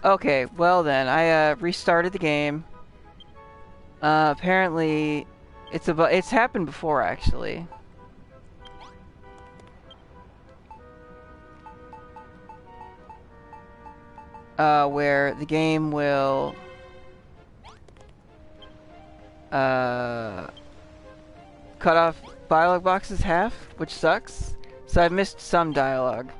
Okay, well then, I restarted the game. Apparently, it's happened before actually. Where the game will uh cut off dialogue boxes half, which sucks. So I've missed some dialogue.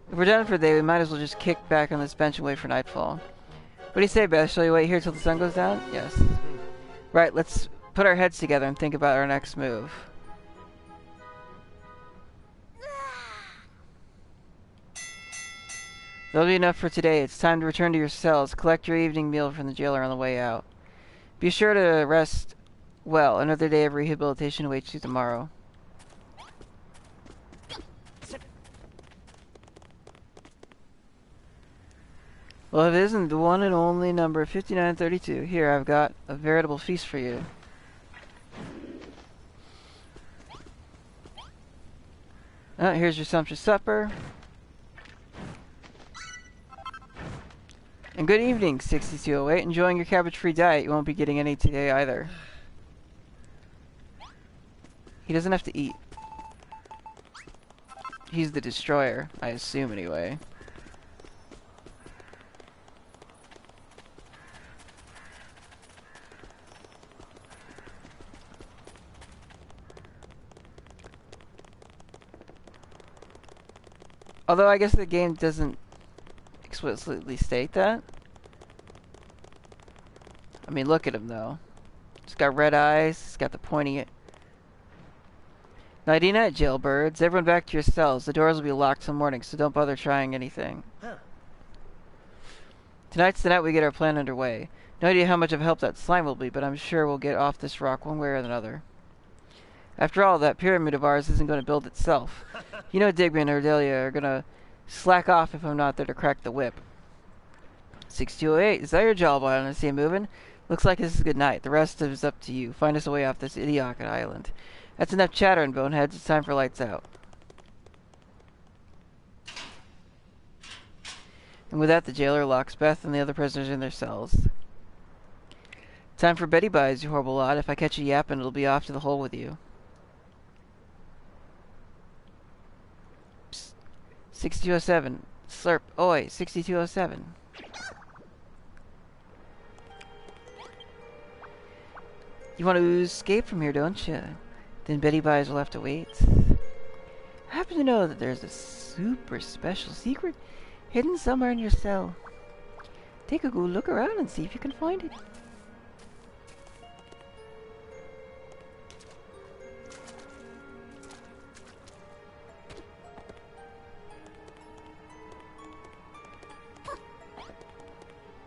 If we're done for the day, we might as well just kick back on this bench and wait for nightfall. What do you say, Beth? Shall we wait here till the sun goes down? Yes. Right, let's put our heads together and think about our next move. That'll be enough for today. It's time to return to your cells. Collect your evening meal from the jailer on the way out. Be sure to rest well. Another day of rehabilitation awaits you tomorrow. Well, if it isn't the one and only number 5932, here I've got a veritable feast for you. Oh, here's your sumptuous supper. And good evening, 6208. Enjoying your cabbage-free diet. You won't be getting any today either. He doesn't have to eat. He's the destroyer, I assume anyway. Although I guess the game doesn't explicitly state that. I mean, look at him though. He's got red eyes. He's got the pointy. Nighty night, jailbirds. Everyone back to your cells. The doors will be locked till morning, so don't bother trying anything. Huh. Tonight's the night we get our plan underway. No idea how much of help that slime will be, but I'm sure we'll get off this rock one way or another. After all, that pyramid of ours isn't going to build itself. You know Digby and Ardelia are going to slack off if I'm not there to crack the whip. 6208, is that your jawbone? I see him moving. Looks like this is a good night. The rest is up to you. Find us a way off this idiotic island. That's enough chattering, boneheads. It's time for lights out. And with that, the jailer locks Beth and the other prisoners in their cells. Time for Betty Buys, you horrible lot. If I catch you yapping, it'll be off to the hole with you. 6207. Slurp. Oi, 6207. You want to escape from here, don't you? Then Betty Buys will have to wait. I happen to know that there's a super special secret hidden somewhere in your cell. Take a good look around and see if you can find it.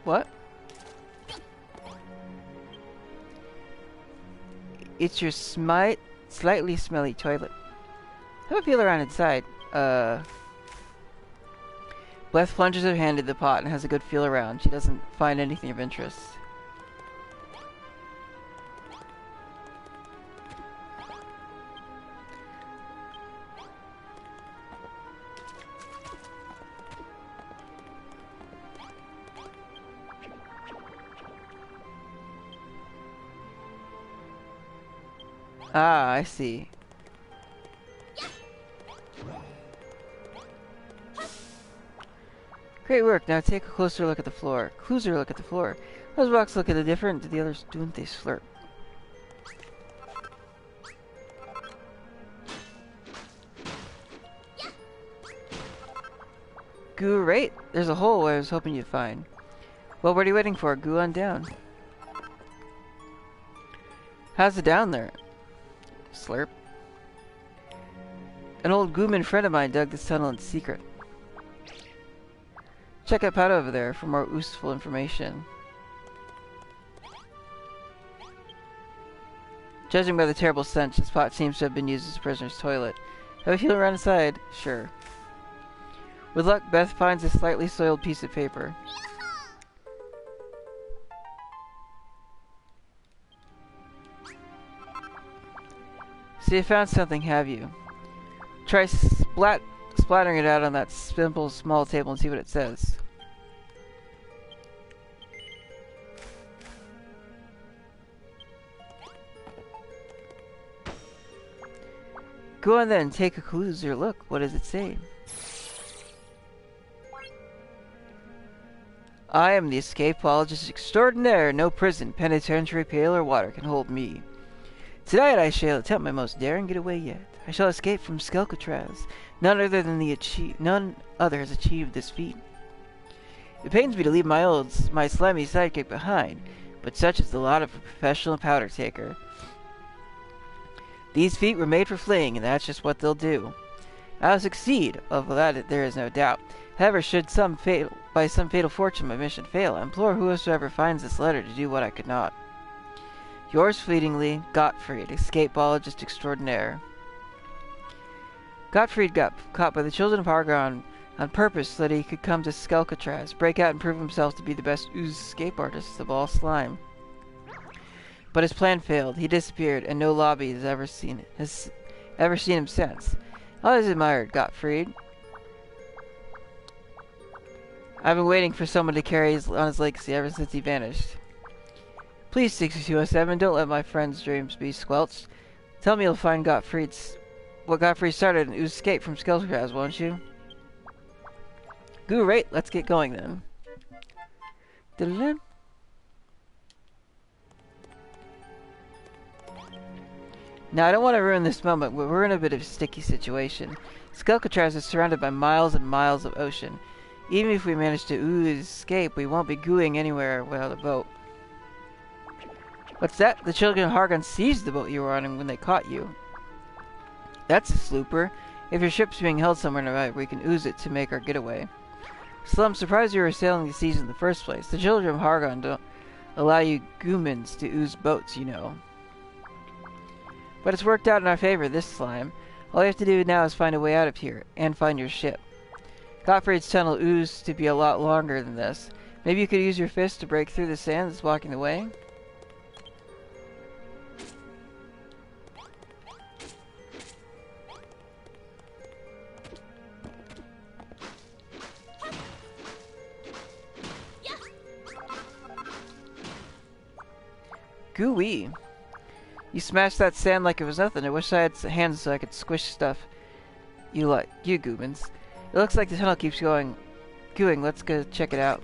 What? It's your slightly smelly toilet. Have a feel around inside. Beth plunges her hand into the pot and has a good feel around. She doesn't find anything of interest. Ah, I see. Great work. Now take a closer look at the floor. Closer look at the floor. Those rocks look different to the others, don't they, Slurp? Great. There's a hole I was hoping you'd find. Well, what are you waiting for? Go on down. How's it down there? Slurp. An old Gooman friend of mine dug this tunnel in secret. Check out Pat over there for more useful information. Judging by the terrible stench, this pot seems to have been used as a prisoner's toilet. Have a feel around inside? Sure. With luck, Beth finds a slightly soiled piece of paper. So you found something, have you? Try splattering it out on that simple small table and see what it says. Go on then, take a closer look. What does it say? I am the escapologist extraordinaire. No prison, penitentiary, pail, or water can hold me. Tonight I shall attempt my most daring getaway yet. I shall escape from Skelkatraz. None other has achieved this feat. It pains me to leave my slimy sidekick behind, but such is the lot of a professional powder taker. These feet were made for fleeing, and that's just what they'll do. I'll succeed, of that there is no doubt. However, should by some fatal fortune my mission fail, I implore whosoever finds this letter to do what I could not. Yours fleetingly, Gottfried, escapologist extraordinaire. Gottfried got caught by the children of Hargon on purpose so that he could come to Skelkatraz, break out and prove himself to be the best ooze escape artist of all slime. But his plan failed. He disappeared, and no lobby has ever seen him since. I always admired Gottfried. I've been waiting for someone to carry on his legacy ever since he vanished. Please, 6207, don't let my friend's dreams be squelched. Tell me you'll find what Gottfried started and ooze escape from Skelkatraz, won't you? Great, let's get going then. Now, I don't want to ruin this moment, but we're in a bit of a sticky situation. Skelkatraz is surrounded by miles and miles of ocean. Even if we manage to ooze escape, we won't be gooing anywhere without a boat. What's that? The children of Hargon seized the boat you were on when they caught you. That's a slooper. If your ship's being held somewhere nearby, we can ooze it to make our getaway. Still, I'm surprised you were sailing the seas in the first place. The children of Hargon don't allow you goomans to ooze boats, you know. But it's worked out in our favor, this slime. All you have to do now is find a way out of here, and find your ship. Gottfried's tunnel oozed to be a lot longer than this. Maybe you could use your fist to break through the sand that's blocking the way? Gooey. You smashed that sand like it was nothing. I wish I had hands so I could squish stuff. You goomans. It looks like the tunnel keeps going. Gooing, let's go check it out.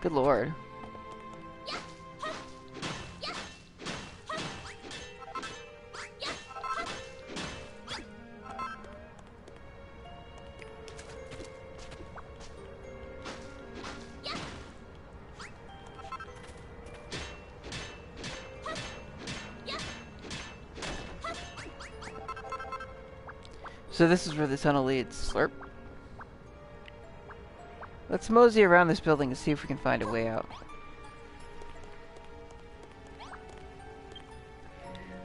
Good lord. So this is where the tunnel leads. Slurp. Let's mosey around this building and see if we can find a way out.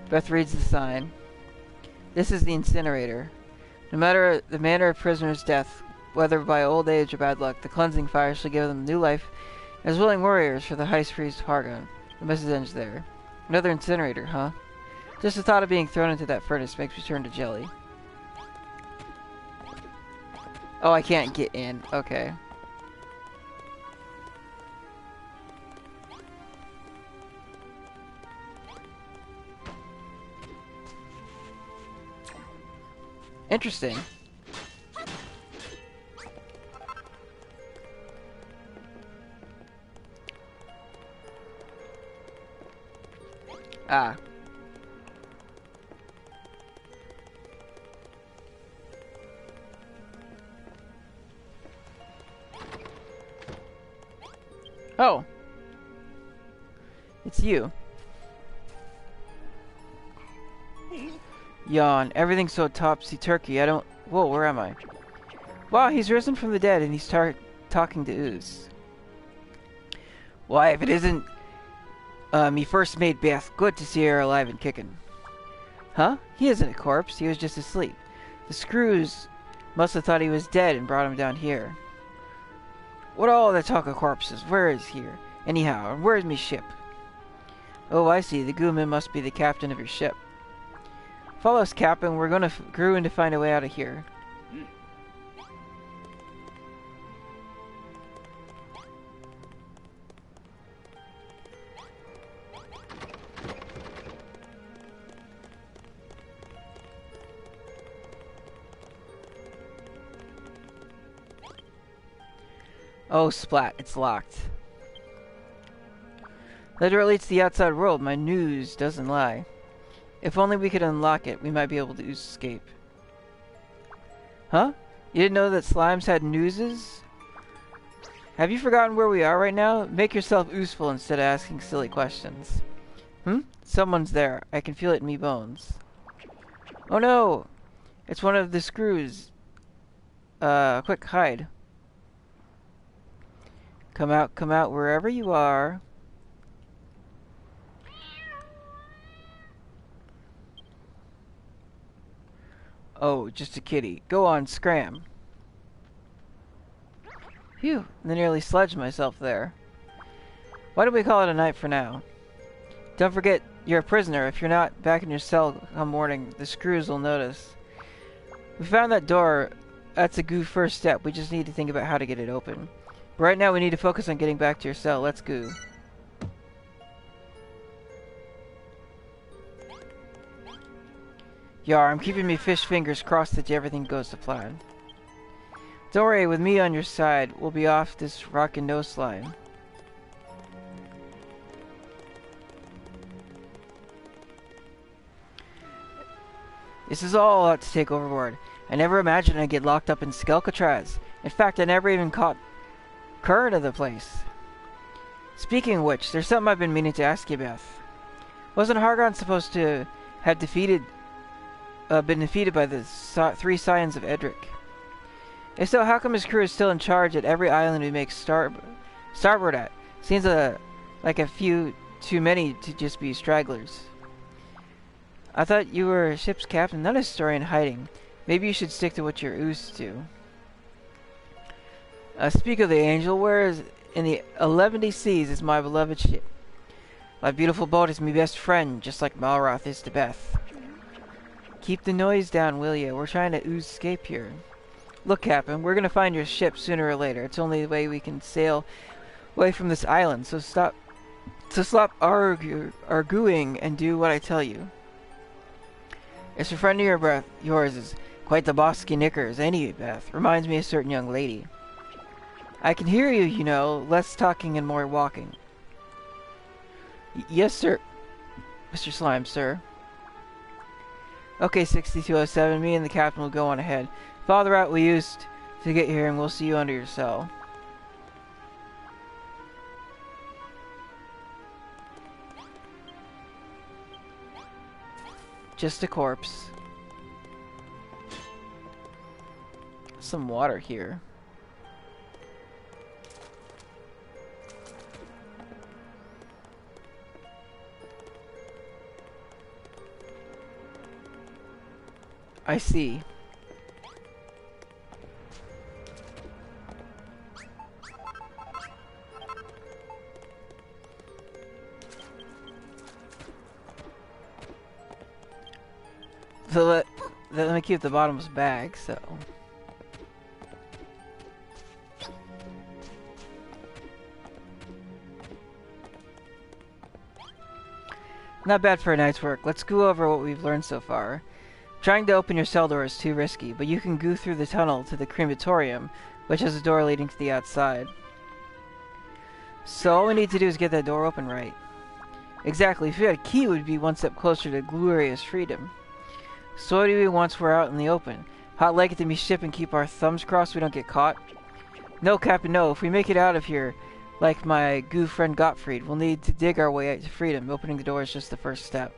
Beth reads the sign. This is the incinerator. No matter the manner of prisoner's death, whether by old age or bad luck, the cleansing fire shall give them new life as willing warriors for the high priest Hargon. The message ends there. Another incinerator, huh? Just the thought of being thrown into that furnace makes me turn to jelly. Oh, I can't get in. Okay. Interesting. Ah. Oh. It's you. Yawn. Everything's so topsy-turvy. I don't... Whoa, where am I? Wow, he's risen from the dead and he's talking to Ooze. Why, if it isn't... me first mate Beth, good to see her alive and kicking. Huh? He isn't a corpse. He was just asleep. The screws Must have thought he was dead and brought him down here. What all that talk of corpses? Where is here? Anyhow, and where is me ship? Oh, I see. The Gooman must be the captain of your ship. Follow us, Captain. We're gonna Gruen to find a way out of here. Oh, splat. It's locked. The door leads to the outside world. My news doesn't lie. If only we could unlock it, we might be able to escape. Huh? You didn't know that slimes had nooses? Have you forgotten where we are right now? Make yourself useful instead of asking silly questions. Someone's there. I can feel it in me bones. Oh no! It's one of the screws. Quick, hide. Come out, wherever you are. Oh, just a kitty. Go on, scram. Phew, I nearly sledged myself there. Why don't we call it a night for now? Don't forget, you're a prisoner. If you're not back in your cell come morning, the screws will notice. We found that door. That's a good first step. We just need to think about how to get it open. But right now we need to focus on getting back to your cell. Let's go. Yar, I'm keeping me fish fingers crossed that everything goes to plan. Don't worry, with me on your side, we'll be off this rockin' no slime. This is all a lot to take overboard. I never imagined I'd get locked up in Skelcatraz. In fact, I never even caught current of the place. Speaking of which, there's something I've been meaning to ask you, Beth. Wasn't Hargon supposed to have been defeated by the three scions of Edric? If so, how come his crew is still in charge at every island we make starboard at? Seems like a few too many to just be stragglers. I thought you were a ship's captain, not a historian hiding. Maybe you should stick to what you're used to. Speak of the Angel, where is in the 11 seas is my beloved ship. My beautiful boat is my best friend, just like Malroth is to Beth. Keep the noise down, will ya? We're trying to escape here. Look, Captain, we're gonna find your ship sooner or later. It's the only way we can sail away from this island, so stop arguing and do what I tell you. It's a friend of yours is quite the bosky knickers, ain't he, Beth? Reminds me of a certain young lady. I can hear you, you know. Less talking and more walking. Yes, sir. Mr. Slime, sir. Okay, 6207. Me and the captain will go on ahead. Follow the route we used to get here, and we'll see you under your cell. Just a corpse. Some water here. I see. So let me keep the bottomless bag, so. Not bad for a night's work. Let's go over what we've learned so far. Trying to open your cell door is too risky, but you can go through the tunnel to the crematorium, which has a door leading to the outside. So all we need to do is get that door open right. Exactly. If we had a key, we'd be one step closer to glorious freedom. So what do we once we're out in the open? Hot-legged to me ship and keep our thumbs crossed we don't get caught? No, Captain, no. If we make it out of here, like my goo friend Gottfried, we'll need to dig our way out to freedom. Opening the door is just the first step.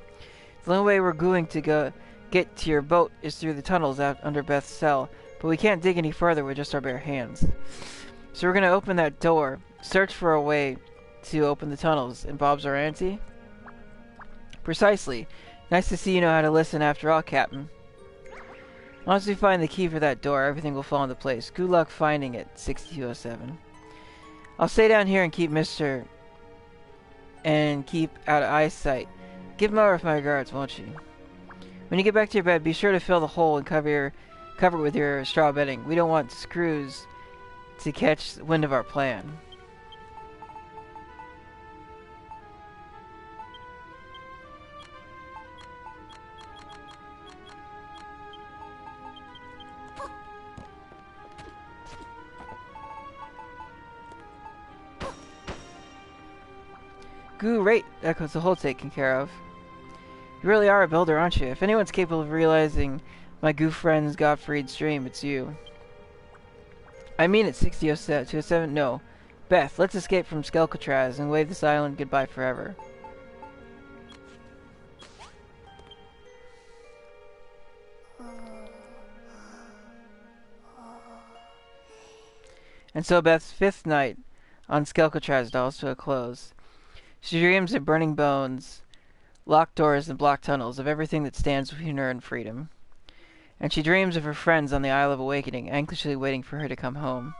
The only way we're going to get to your boat is through the tunnels out under Beth's cell, but we can't dig any further with just our bare hands. So we're going to open that door, search for a way to open the tunnels, and Bob's our auntie? Precisely. Nice to see you know how to listen after all, Captain. Once we find the key for that door, everything will fall into place. Good luck finding it, 6207. I'll stay down here and keep out of eyesight. Give Mother my regards, won't you? When you get back to your bed, be sure to fill the hole and cover it with your straw bedding. We don't want screws to catch wind of our plan. Great, that was the hole taken care of. You really are a builder, aren't you? If anyone's capable of realizing my goof friend's Gottfried's dream, it's you. I mean it, 6007. No. Beth, let's escape from Skelcatraz and wave this island goodbye forever. And so Beth's 5th night on Skelcatraz draws to a close. She dreams of burning bones, locked doors, and blocked tunnels, of everything that stands between her and freedom. And she dreams of her friends on the Isle of Awakening, anxiously waiting for her to come home.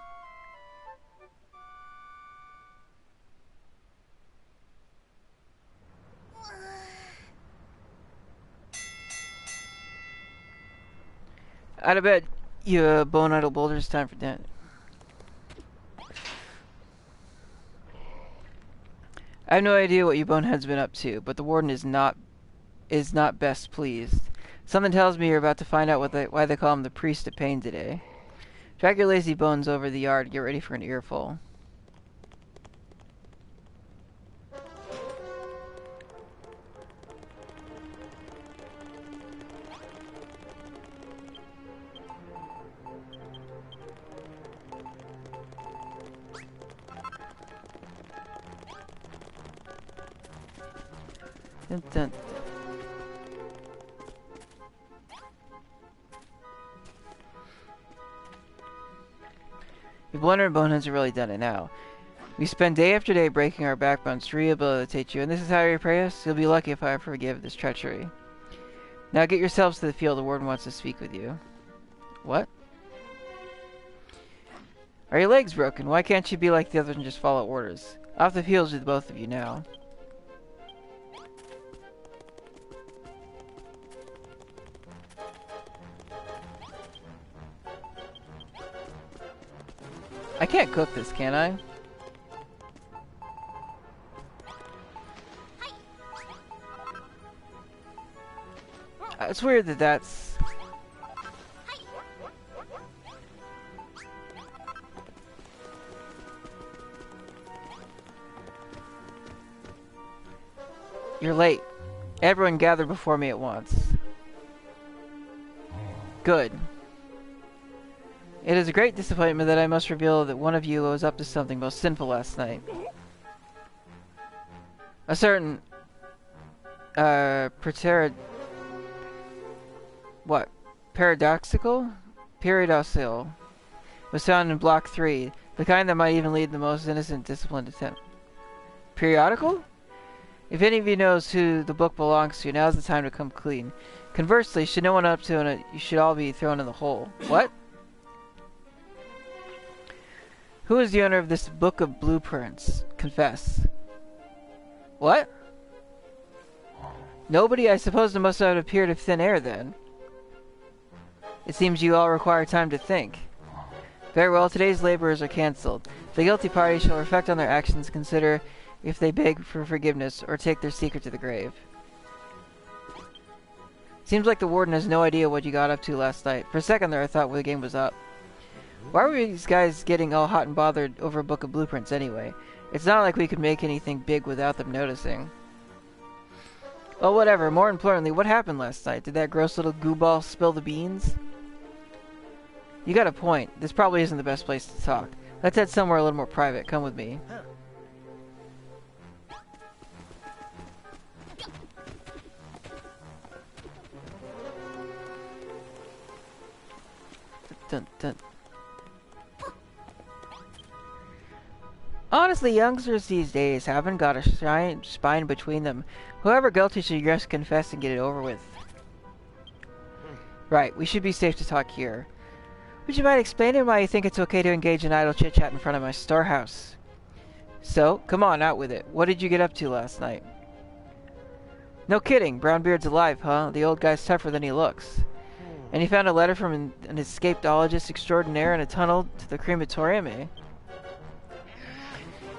Out of bed, you bone idle boulders. Time for dinner. I have no idea what you bonehead's been up to, but the warden is not best pleased. Something tells me you're about to find out why they call him the priest of pain today. Drag your lazy bones over the yard and get ready for an earful. Dun, dun. Your blunder and boneheads are really done it now. We spend day after day breaking our backbones to rehabilitate you, and this is how you repay us? You'll be lucky if I forgive this treachery. Now get yourselves to the field. The warden wants to speak with you. What? Are your legs broken? Why can't you be like the others and just follow orders? Off the field with both of you now. I can't cook this, can I? It's weird that that's... You're late. Everyone gather before me at once. Good. It is a great disappointment that I must reveal that one of you was up to something most sinful last night. A certain... Paradoxical was found in Block 3, the kind that might even lead the most innocent disciplined attempt. Periodical? If any of you knows who the book belongs to, now's the time to come clean. Conversely, should no one up to it, you should all be thrown in the hole. What? Who is the owner of this book of blueprints? Confess. What? Nobody? I suppose it must have appeared of thin air then. It seems you all require time to think. Very well, today's laborers are cancelled. The guilty party shall reflect on their actions and consider if they beg for forgiveness or take their secret to the grave. Seems like the warden has no idea what you got up to last night. For a second there I thought the game was up. Why were these guys getting all hot and bothered over a book of blueprints anyway? It's not like we could make anything big without them noticing. Well, whatever. More importantly, what happened last night? Did that gross little gooball spill the beans? You got a point. This probably isn't the best place to talk. Let's head somewhere a little more private. Come with me. Dun, dun. Honestly, youngsters these days haven't got a spine between them. Whoever guilty should just confess and get it over with. Right, we should be safe to talk here. Would you mind explaining why you think it's okay to engage in idle chit-chat in front of my storehouse? So, come on, out with it. What did you get up to last night? No kidding, Brownbeard's alive, huh? The old guy's tougher than he looks. And he found a letter from an escapedologist extraordinaire in a tunnel to the crematorium, eh?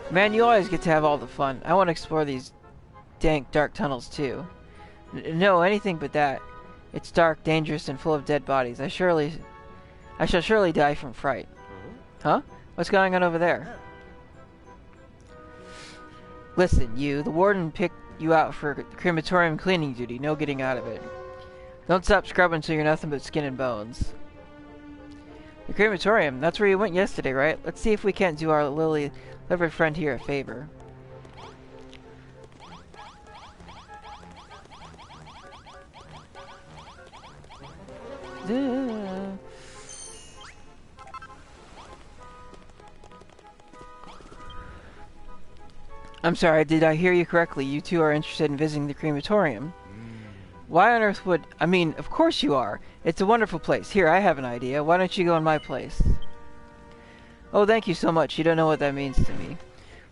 Man, you always get to have all the fun. I want to explore these dank, dark tunnels, too. No, anything but that. It's dark, dangerous, and full of dead bodies. I shall surely die from fright. Huh? What's going on over there? Listen, you. The warden picked you out for crematorium cleaning duty. No getting out of it. Don't stop scrubbing until you're nothing but skin and bones. The crematorium, that's where you went yesterday, right? Let's see if we can't do our livered friend here a favor. I'm sorry, did I hear you correctly? You two are interested in visiting the crematorium. Why on earth would... I mean, of course you are. It's a wonderful place. Here, I have an idea. Why don't you go in my place? Oh, thank you so much. You don't know what that means to me.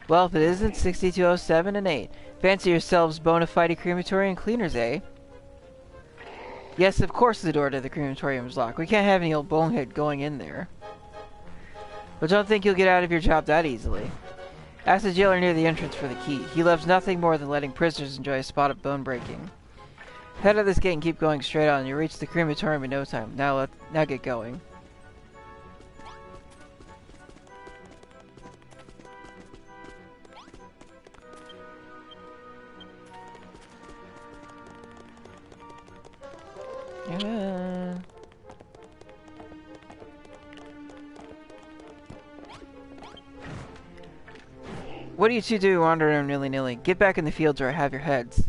Well, if it isn't 6207 and 8. Fancy yourselves bona fide crematorium cleaners, eh? Yes, of course the door to the crematorium is locked. We can't have any old bonehead going in there. But don't think you'll get out of your job that easily. Ask the jailer near the entrance for the key. He loves nothing more than letting prisoners enjoy a spot of bone breaking. Head out this gate and keep going straight on. You'll reach the crematorium in no time. Now get going. Yeah. What do you two do wandering around nilly-nilly? Get back in the fields or I have your heads.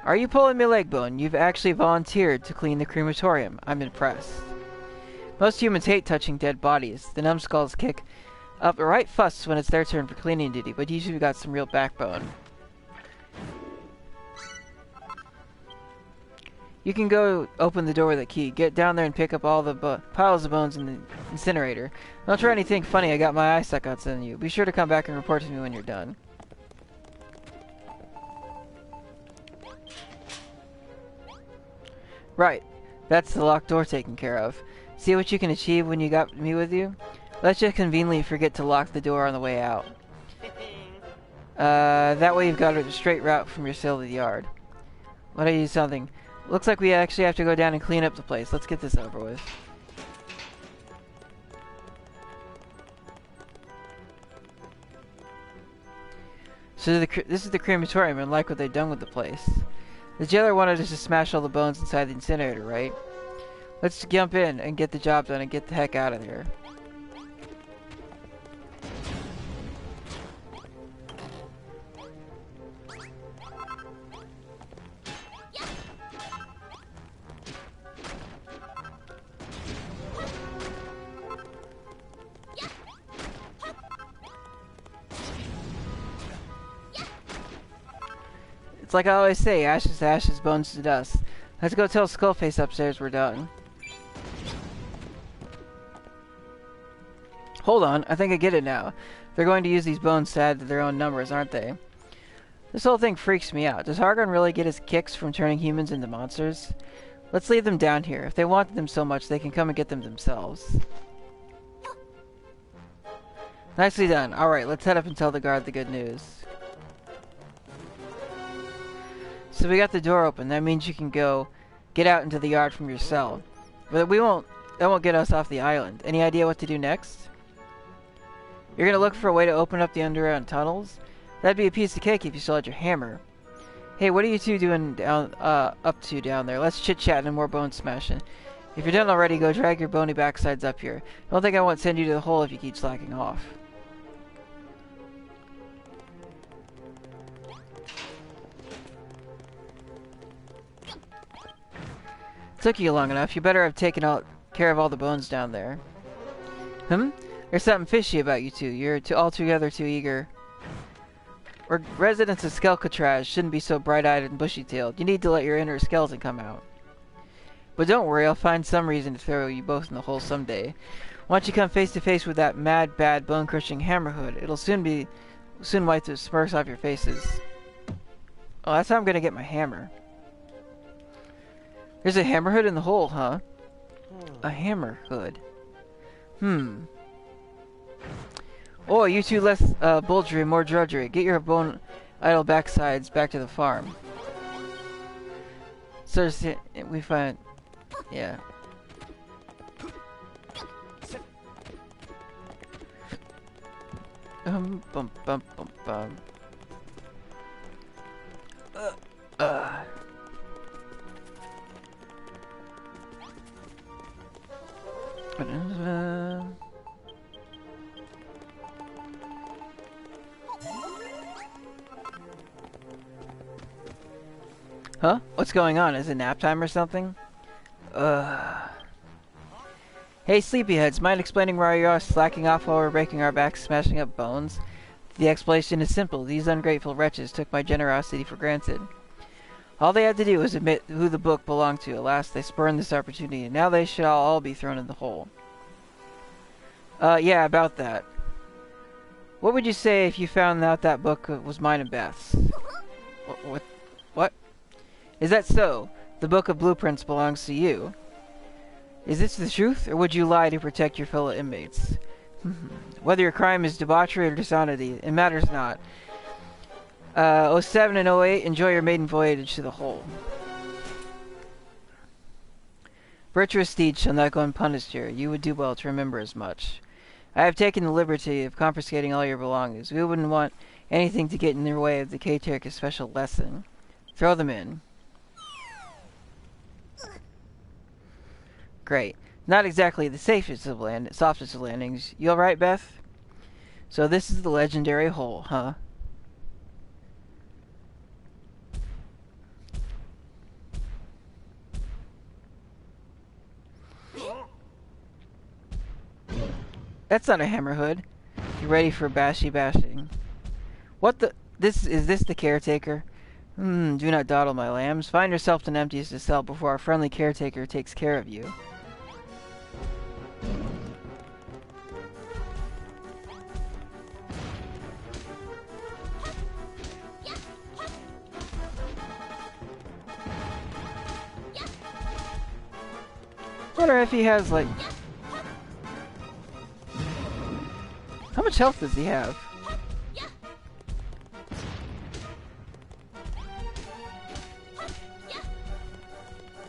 Are you pulling my leg bone? You've actually volunteered to clean the crematorium. I'm impressed. Most humans hate touching dead bodies. The numbskulls kick up a right fuss when it's their turn for cleaning duty, but you two got some real backbone. You can go open the door with a key. Get down there and pick up all the piles of bones in the incinerator. Don't try anything funny. I got my eye stuck out on you. Be sure to come back and report to me when you're done. Right. That's the locked door taken care of. See what you can achieve when you got me with you? Let's just conveniently forget to lock the door on the way out. That way you've got a straight route from your cell to the yard. Let I use something. Looks like we actually have to go down and clean up the place. Let's get this over with. So this is the crematorium, and like what they've done with the place. The jailer wanted us to smash all the bones inside the incinerator, right? Let's jump in and get the job done and get the heck out of here. It's like I always say, ashes to ashes, bones to dust. Let's go tell Skullface upstairs we're done. Hold on, I think I get it now. They're going to use these bones to add to their own numbers, aren't they? This whole thing freaks me out. Does Hargon really get his kicks from turning humans into monsters? Let's leave them down here. If they wanted them so much, they can come and get them themselves. Nicely done. Alright, let's head up and tell the guard the good news. So we got the door open. That means you can get out into the yard from your cell. But that won't get us off the island. Any idea what to do next? You're gonna look for a way to open up the underground tunnels? That'd be a piece of cake if you still had your hammer. Hey, what are you two doing up to down there? Let's chit-chat and more bone smashing. If you're done already, go drag your bony backsides up here. Don't think I won't send you to the hole if you keep slacking off. Took you long enough. You better have taken care of all the bones down there. There's something fishy about you two. You're altogether too eager. We're residents of Skelcatraz. Shouldn't be so bright-eyed and bushy-tailed. You need to let your inner skeleton come out. But don't worry, I'll find some reason to throw you both in the hole someday. Once you come face to face with that mad, bad, bone-crushing Hammerhood, it'll soon wipe the smirks off your faces. Oh, that's how I'm gonna get my hammer. There's a Hammerhood in the hole, huh? A Hammerhood. Oh, you two less bulgery, more drudgery. Get your bone idle backsides back to the farm. So we find, yeah. Bum bum bum bum. Huh? What's going on? Is it nap time or something? Hey, sleepyheads, mind explaining why you are slacking off while we're breaking our backs, smashing up bones? The explanation is simple. These ungrateful wretches took my generosity for granted. All they had to do was admit who the book belonged to. Alas, they spurned this opportunity, and now they shall all be thrown in the hole. Yeah, about that. What would you say if you found out that book was mine and Beth's? What? Is that so? The Book of Blueprints belongs to you. Is this the truth, or would you lie to protect your fellow inmates? Whether your crime is debauchery or dishonesty, it matters not. 07 and 08, enjoy your maiden voyage to the hole. Virtuous deeds shall not go unpunished here. You would do well to remember as much. I have taken the liberty of confiscating all your belongings. We wouldn't want anything to get in the way of the caretaker's special lesson. Throw them in. Great. Not exactly the safest of softest of landings. You alright, Beth? So this is the legendary hole, huh? That's not a Hammerhood. You ready for bashing? What the? Is this the caretaker? Do not dawdle, my lambs. Find yourself an emptiest to sell before our friendly caretaker takes care of you. Wonder if he has, like... How much health does he have?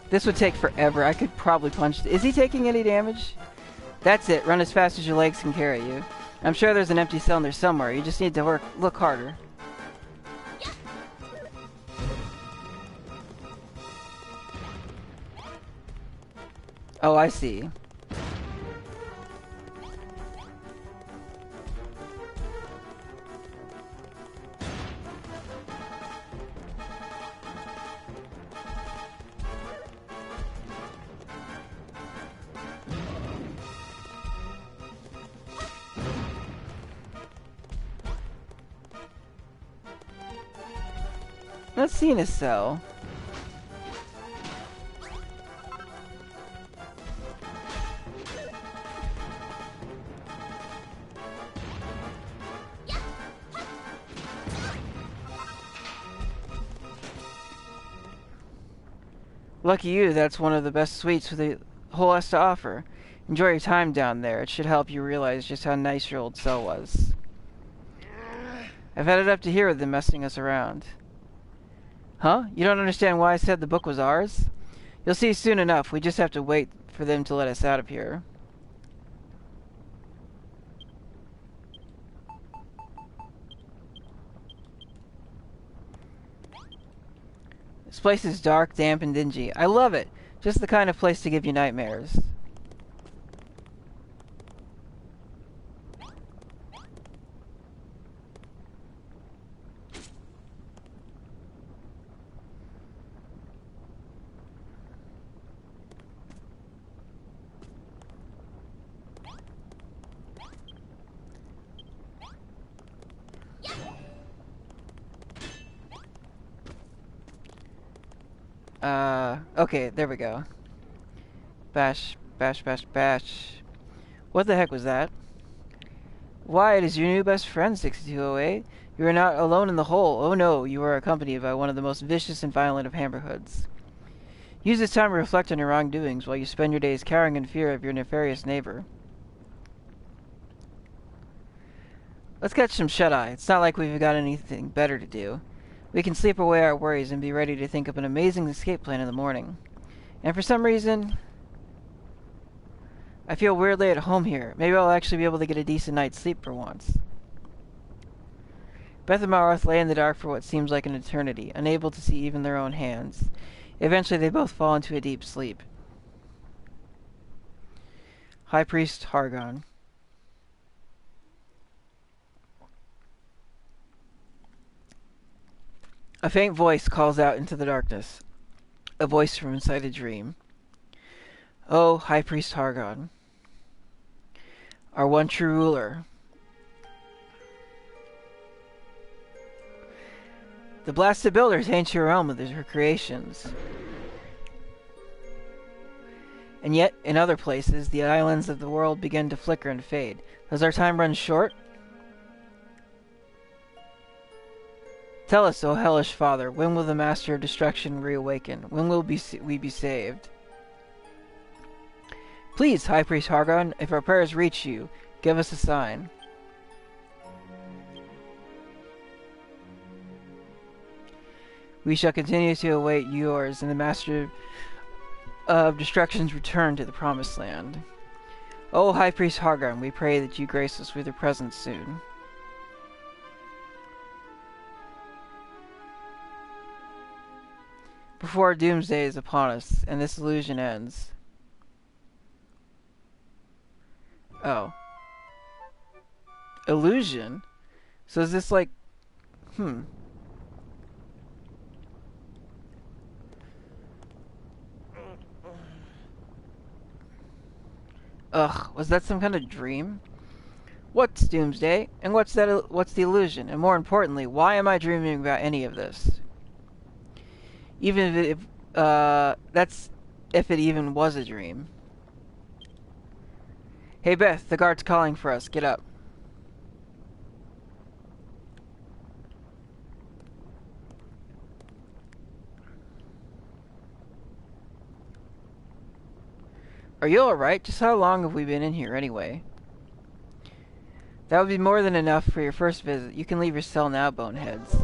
This would take forever. I could probably punch... Is he taking any damage? That's it. Run as fast as your legs can carry you. I'm sure there's an empty cell in there somewhere. You just need to look harder. Oh, I see. Not seeing a cell. Lucky you, that's one of the best suites the hole has to offer. Enjoy your time down there. It should help you realize just how nice your old cell was. I've had it up to here with them messing us around. Huh? You don't understand why I said the book was ours? You'll see soon enough. We just have to wait for them to let us out of here. This place is dark, damp, and dingy. I love it. Just the kind of place to give you nightmares. Okay, there we go. Bash, bash, bash, bash. What the heck was that? Why, it is your new best friend, 6208. You are not alone in the hole. Oh no, you are accompanied by one of the most vicious and violent of Hammerhoods. Use this time to reflect on your wrongdoings while you spend your days cowering in fear of your nefarious neighbor. Let's catch some shut-eye. It's not like we've got anything better to do. We can sleep away our worries and be ready to think up an amazing escape plan in the morning. And for some reason, I feel weirdly at home here. Maybe I'll actually be able to get a decent night's sleep for once. Beth and Marth lay in the dark for what seems like an eternity, unable to see even their own hands. Eventually, they both fall into a deep sleep. High Priest Hargon. A faint voice calls out into the darkness. A voice from inside a dream. Oh, High Priest Hargon. Our one true ruler. The blasted builder taints your realm with his recreations. And yet, in other places, the islands of the world begin to flicker and fade. Does our time run short? Tell us, O hellish father, when will the master of destruction reawaken? When will we be saved? Please, High Priest Hargon, if our prayers reach you, give us a sign. We shall continue to await yours and the Master of Destruction's return to the Promised Land. O High Priest Hargon, we pray that you grace us with your presence soon. Before doomsday is upon us, and this illusion ends. Oh. Illusion? So is this like... Ugh, was that some kind of dream? What's doomsday? And what's the illusion? And more importantly, why am I dreaming about any of this? Even if if it even was a dream. Hey Beth, the guard's calling for us. Get up. Are you alright? Just how long have we been in here anyway? That would be more than enough for your first visit. You can leave your cell now, boneheads.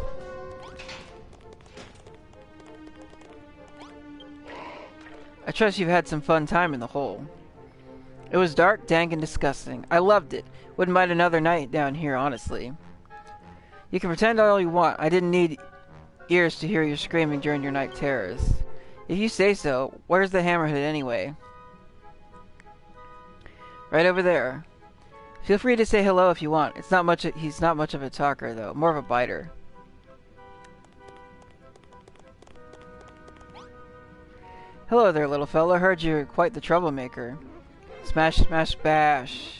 I trust you've had some fun time in the hole. It was dark, dank, and disgusting. I loved it. Wouldn't mind another night down here, honestly. You can pretend all you want. I didn't need ears to hear you screaming during your night terrors. If you say so, where's the Hammerhead anyway? Right over there. Feel free to say hello if you want. He's not much of a talker, though. More of a biter. Hello there, little fella. Heard you're quite the troublemaker. Smash, smash, bash.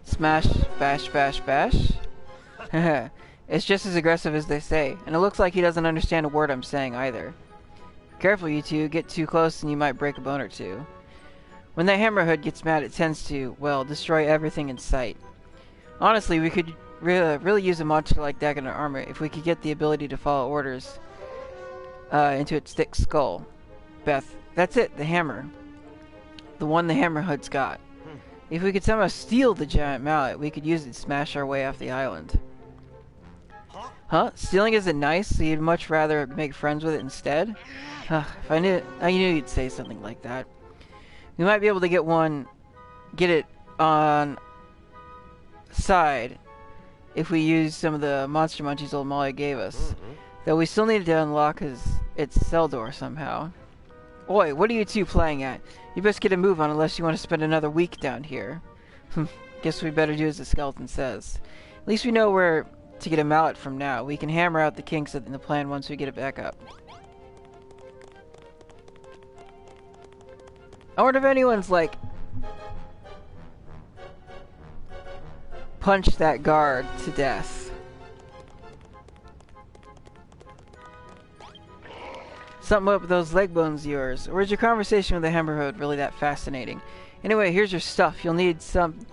Smash, bash, bash, bash. It's just as aggressive as they say, and it looks like he doesn't understand a word I'm saying either. Careful, you two. Get too close and you might break a bone or two. When that Hammerhood gets mad, it tends to, well, destroy everything in sight. Honestly, we could really use a monster like that in our armor if we could get the ability to follow orders into its thick skull. Beth, that's it, the hammer. The one the Hammerhood's got. If we could somehow steal the giant mallet, we could use it to smash our way off the island. Huh? Stealing isn't nice, so you'd much rather make friends with it instead? If I knew you'd say something like that. We might be able to get it on side if we use some of the monster munchies old Molly gave us. Though we still need to unlock its cell door somehow. Oi, what are you two playing at? You best get a move on unless you want to spend another week down here. Guess we better do as the skeleton says. At least we know where to get a mallet from now. We can hammer out the kinks in the plan once we get it back up. I wonder if anyone's like punched that guard to death. Something up with those leg bones of yours. Or is your conversation with the Hammerhood really that fascinating? Anyway, here's your stuff. You'll need something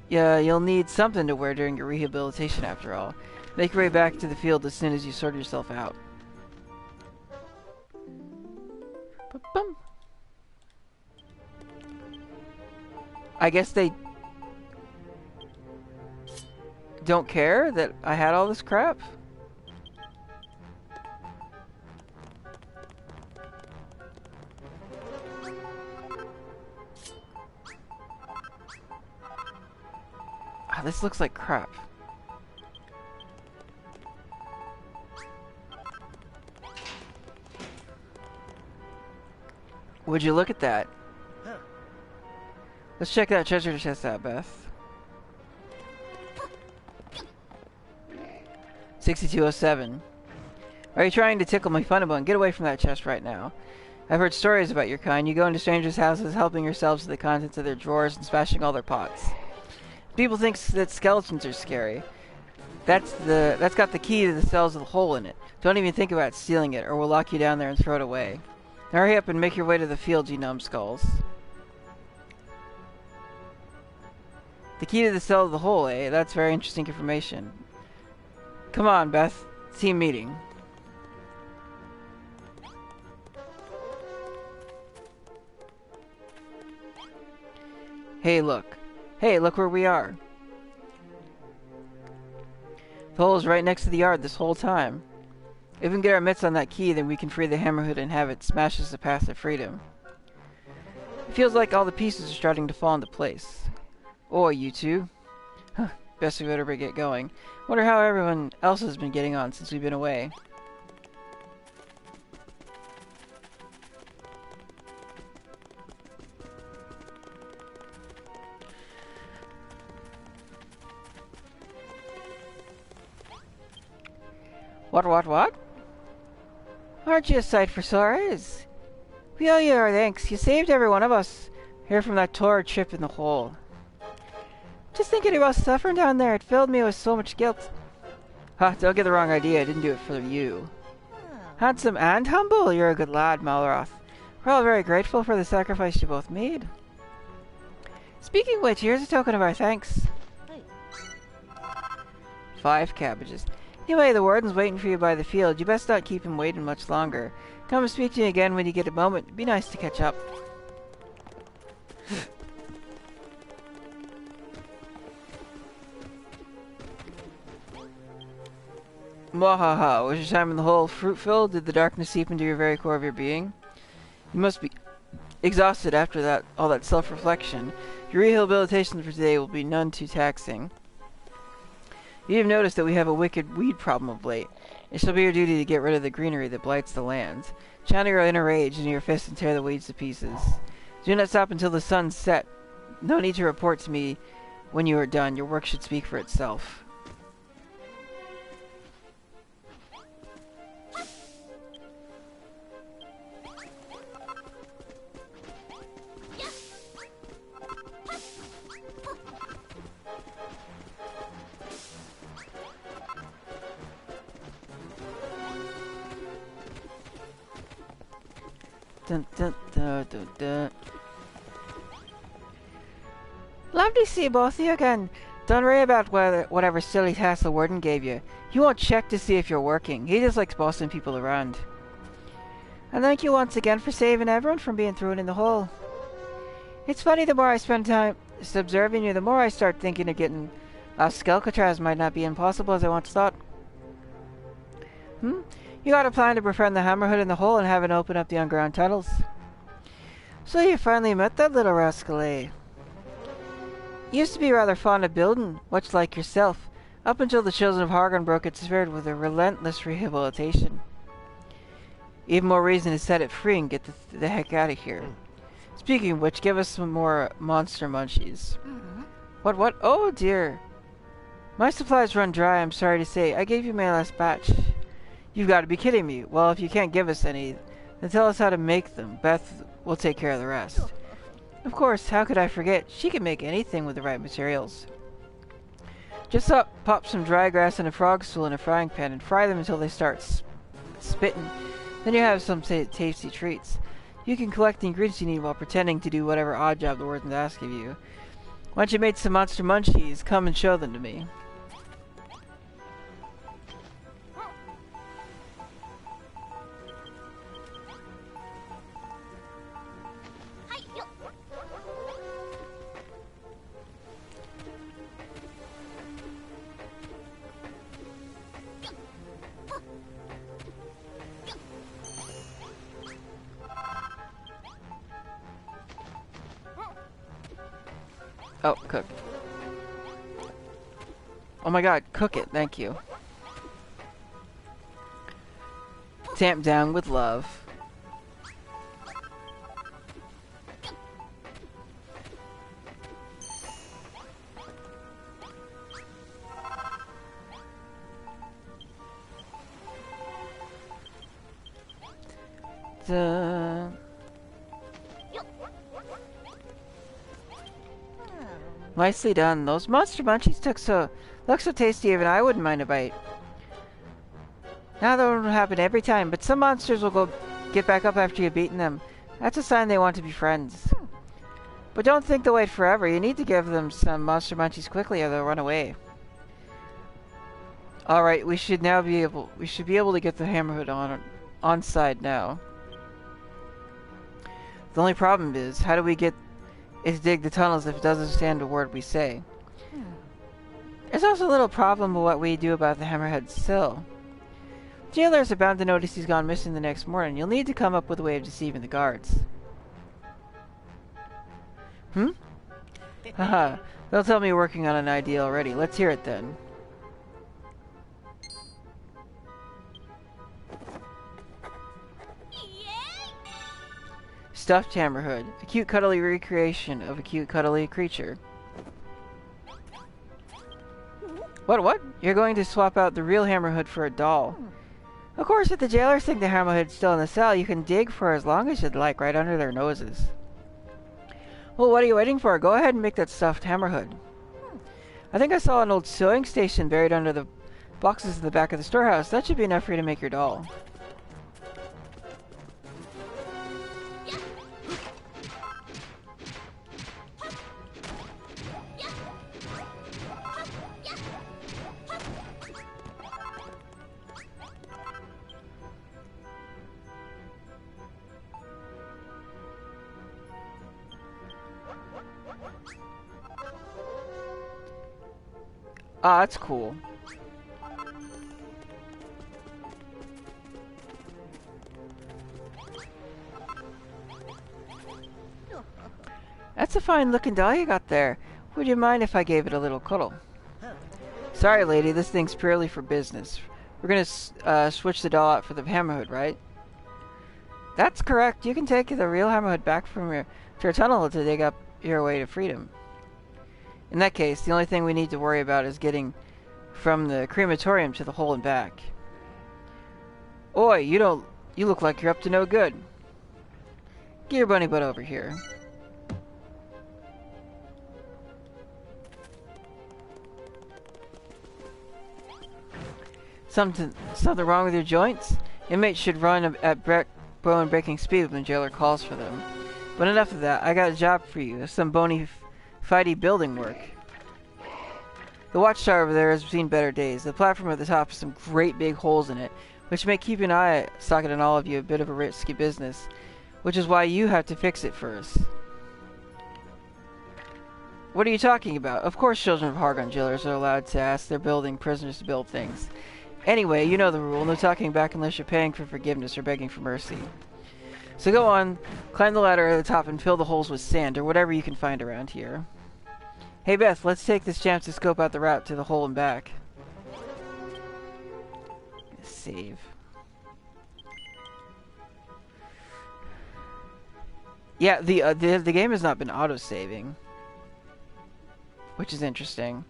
to wear during your rehabilitation after all. Make your way back to the field as soon as you sort yourself out. Ba-bum. I guess they don't care that I had all this crap? Ah, this looks like crap. Would you look at that? Let's check that treasure chest out, Beth. 6207. Are you trying to tickle my funny bone? Get away from that chest right now. I've heard stories about your kind. You go into strangers' houses, helping yourselves to the contents of their drawers and smashing all their pots. People think that skeletons are scary. That's got the key to the cells of the hole in it. Don't even think about stealing it, or we'll lock you down there and throw it away. Now hurry up and make your way to the field, you numbskulls. The key to the cell of the hole, eh? That's very interesting information. Come on, Beth. Team meeting. Hey, look. Hey, look where we are. The hole is right next to the yard this whole time. If we can get our mitts on that key, then we can free the Hammerhood and have it smash us the path to freedom. It feels like all the pieces are starting to fall into place. Oh, you two. Huh, best we better get going. Wonder how everyone else has been getting on since we've been away. What? Aren't you a sight for sore eyes? We owe you our thanks. You saved every one of us here from that torrid trip in the hole. Just thinking about suffering down there, it filled me with so much guilt. Ha, don't get the wrong idea. I didn't do it for you. Handsome and humble, you're a good lad, Malroth. We're all very grateful for the sacrifice you both made. Speaking of which, here's a token of our thanks. 5 cabbages. Anyway, the warden's waiting for you by the field. You best not keep him waiting much longer. Come and speak to you again when you get a moment. It'd be nice to catch up. Mwahaha, was your time in the hole fruitful? Did the darkness seep into your very core of your being? You must be exhausted after all that self-reflection. Your rehabilitation for today will be none too taxing. You have noticed that we have a wicked weed problem of late. It shall be your duty to get rid of the greenery that blights the land. Channel your inner rage into your fist and tear the weeds to pieces. Do not stop until the sun set. No need to report to me when you are done. Your work should speak for itself. Dun, dun, dun, dun, dun. Lovely to see both of you again. Don't worry about whatever silly task the warden gave you. He won't check to see if you're working. He just likes bossing people around. And thank you once again for saving everyone from being thrown in the hole. It's funny, the more I spend time observing you, the more I start thinking of getting Skelkatraz might not be impossible as I once thought. You got a plan to befriend the Hammerhood in the hole and have it open up the underground tunnels. So you finally met that little rascal, eh? Used to be rather fond of building, much like yourself, up until the children of Hargon broke its spirit with a relentless rehabilitation. Even more reason to set it free and get the heck out of here. Speaking of which, give us some more monster munchies. What? Oh dear. My supplies run dry, I'm sorry to say. I gave you my last batch. You've got to be kidding me. Well, if you can't give us any, then tell us how to make them. Beth will take care of the rest. Of course, how could I forget? She can make anything with the right materials. Just pop some dry grass and a frog stool in a frying pan and fry them until they start spitting. Then you have some tasty treats. You can collect the ingredients you need while pretending to do whatever odd job the wardens ask of you. Once you made some monster munchies, come and show them to me. Oh, cook. Oh my god, cook it, thank you. Tamp down with love. Duh. Nicely done. Those monster munchies look so tasty even I wouldn't mind a bite. Now that won't happen every time, but some monsters will get back up after you've beaten them. That's a sign they want to be friends. But don't think they'll wait forever. You need to give them some monster munchies quickly or they'll run away. Alright, we should be able to get the Hammerhead on side now. The only problem is, how do we dig the tunnels if it doesn't understand a word we say? There's also a little problem with what we do about the Hammerhead still. Jailers are bound to notice he's gone missing the next morning. You'll need to come up with a way of deceiving the guards. Haha, they'll tell me you're working on an idea already. Let's hear it then. Stuffed Hammerhead. A cute cuddly recreation of a cute cuddly creature. What? You're going to swap out the real Hammerhead for a doll. Of course, if the jailers think the Hammerhead's still in the cell, you can dig for as long as you'd like, right under their noses. Well, what are you waiting for? Go ahead and make that stuffed Hammerhead. I think I saw an old sewing station buried under the boxes in the back of the storehouse. That should be enough for you to make your doll. Ah, that's cool. That's a fine looking doll you got there. Would you mind if I gave it a little cuddle? Sorry, lady, this thing's purely for business. We're gonna switch the doll out for the Hammerhead, right? That's correct. You can take the real Hammerhead back to your tunnel to dig up your way to freedom. In that case, the only thing we need to worry about is getting from the crematorium to the hole and back. Oi, you look like you're up to no good. Get your bunny butt over here. Something wrong with your joints? Inmates should run at bone breaking speed when the jailer calls for them. But enough of that. I got a job for you. Some bony fighty building work. The watchtower over there has seen better days. The platform at the top has some great big holes in it, which make keeping an eye socket on all of you a bit of a risky business, which is why you have to fix it first. What are you talking about? Of course children of Hargon jailers are allowed to ask their building prisoners to build things. Anyway, you know the rule. No talking back unless you're paying for forgiveness or begging for mercy. So go on, climb the ladder at the top and fill the holes with sand or whatever you can find around here. Hey Beth, let's take this chance to scope out the route to the hole and back. Save. Yeah, the game has not been auto-saving, which is interesting.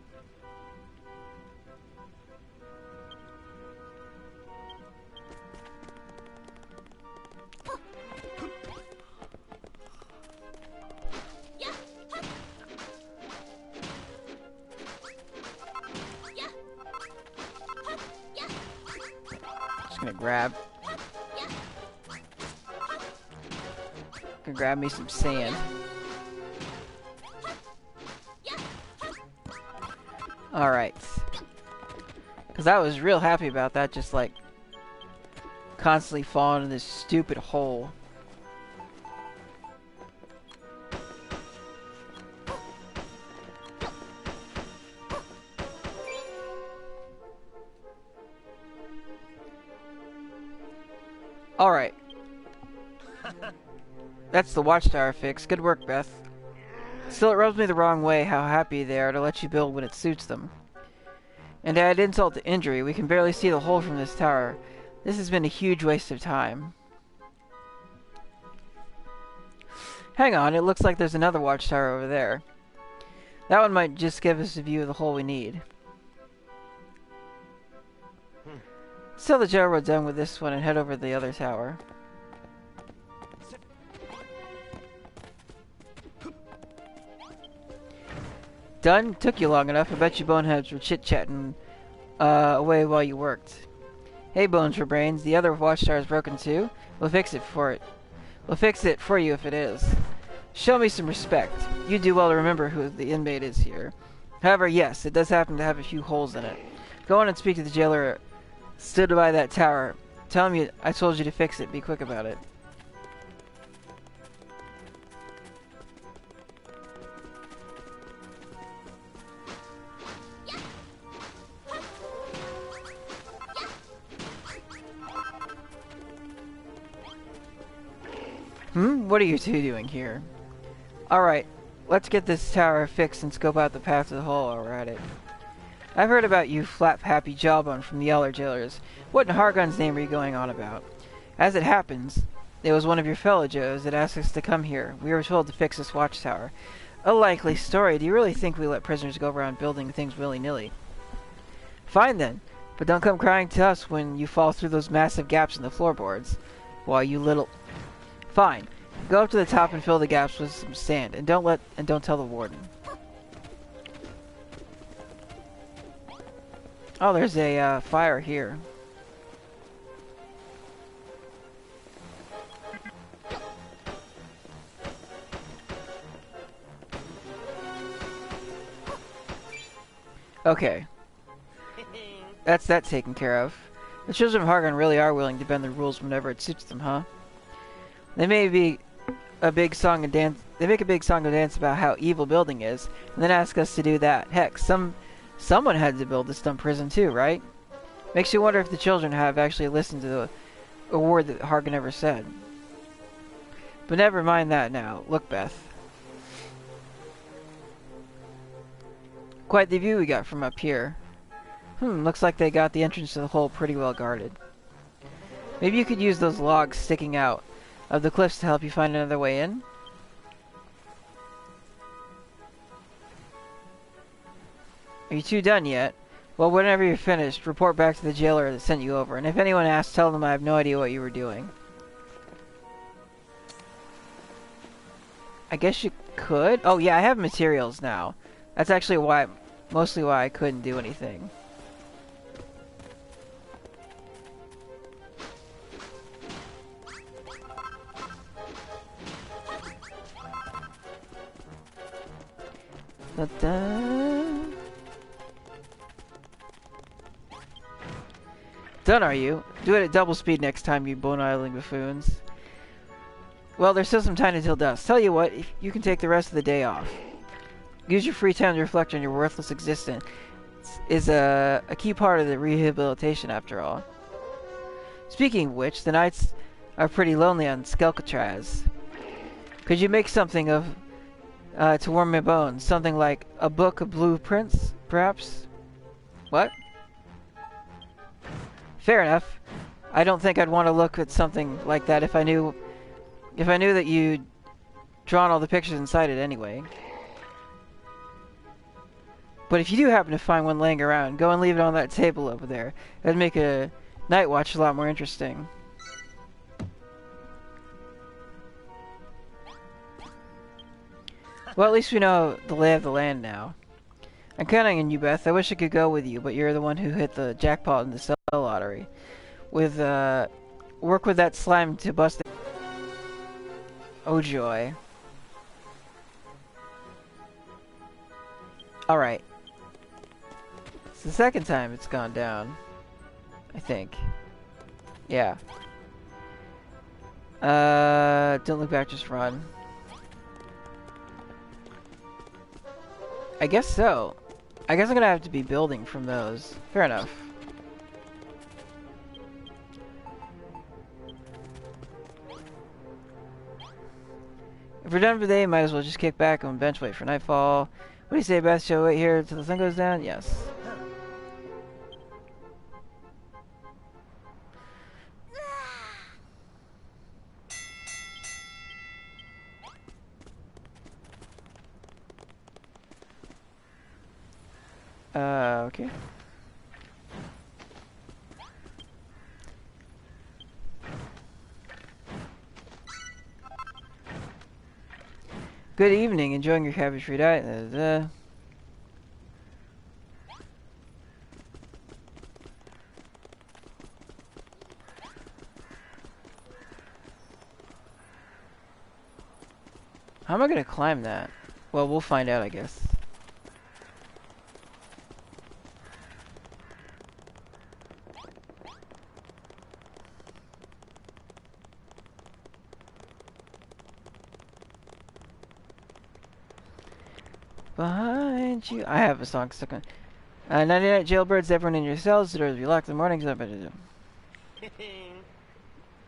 Just gonna grab me some sand. Alright. Because I was real happy about that, just like constantly falling in this stupid hole. Alright. That's the watchtower fix. Good work, Beth. Still, it rubs me the wrong way how happy they are to let you build when it suits them. And to add insult to injury, we can barely see the hole from this tower. This has been a huge waste of time. Hang on, it looks like there's another watchtower over there. That one might just give us a view of the hole we need. Sell the jailroad done with this one and head over to the other tower. Done? Took you long enough. I bet you boneheads were chit-chatting away while you worked. Hey, Bones for Brains, the other watchtower is broken too? We'll fix it for you if it is. Show me some respect. You do well to remember who the inmate is here. However, yes, it does happen to have a few holes in it. Go on and speak to the jailer stood by that tower. Tell him I told you to fix it. Be quick about it. What are you two doing here? Alright, let's get this tower fixed and scope out the path to the hole while we're at it. I've heard about you, flap-happy jawbone from the other jailers. What in Hargon's name are you going on about? As it happens, it was one of your fellow Joes that asked us to come here. We were told to fix this watchtower. A likely story. Do you really think we let prisoners go around building things willy-nilly? Fine then, but don't come crying to us when you fall through those massive gaps in the floorboards. Why, you little... Fine. Go up to the top and fill the gaps with some sand, and don't tell the warden. Oh, there's a fire here. Okay. That's that taken care of. The children of Hargon really are willing to bend the rules whenever it suits them, huh? They make a big song and dance about how evil building is, and then ask us to do that. Heck, someone had to build this dumb prison too, right? Makes you wonder if the children have actually listened to a word that Hargon ever said. But never mind that now. Look, Beth. Quite the view we got from up here. Looks like they got the entrance to the hole pretty well guarded. Maybe you could use those logs sticking out of the cliffs to help you find another way in? Are you two done yet? Well, whenever you're finished, report back to the jailer that sent you over, and if anyone asks, tell them I have no idea what you were doing. I guess you could? Oh yeah, I have materials now. That's actually mostly why I couldn't do anything. Done, are you? Do it at double speed next time, you bone-idling buffoons. Well, there's still some time until dusk. Tell you what, if you can take the rest of the day off. Use your free time to reflect on your worthless existence. Is a key part of the rehabilitation, after all. Speaking of which, the nights are pretty lonely on Skelkatraz. Could you make something of to warm my bones? Something like a book of blueprints, perhaps? What? Fair enough. I don't think I'd want to look at something like that if I knew that you'd drawn all the pictures inside it anyway. But if you do happen to find one laying around, go and leave it on that table over there. That'd make a night watch a lot more interesting. Well, at least we know the lay of the land now. I'm counting on you, Beth. I wish I could go with you, but you're the one who hit the jackpot in the cell lottery. with work with that slime to bust. Oh joy! All right, it's the second time it's gone down. I think. Yeah. Don't look back, just run. I guess so. I guess I'm gonna have to be building from those. Fair enough. If we're done for the day, might as well just kick back and bench wait for nightfall. What do you say, Beth? Shall we wait here till the sun goes down? Yes. Okay. Good evening. Enjoying your cabbage-free diet? How am I gonna climb that? Well, we'll find out, I guess. Behind you. I have a song stuck on. Nighty night, jailbirds. Everyone in your cells. The doors will be locked in the morning.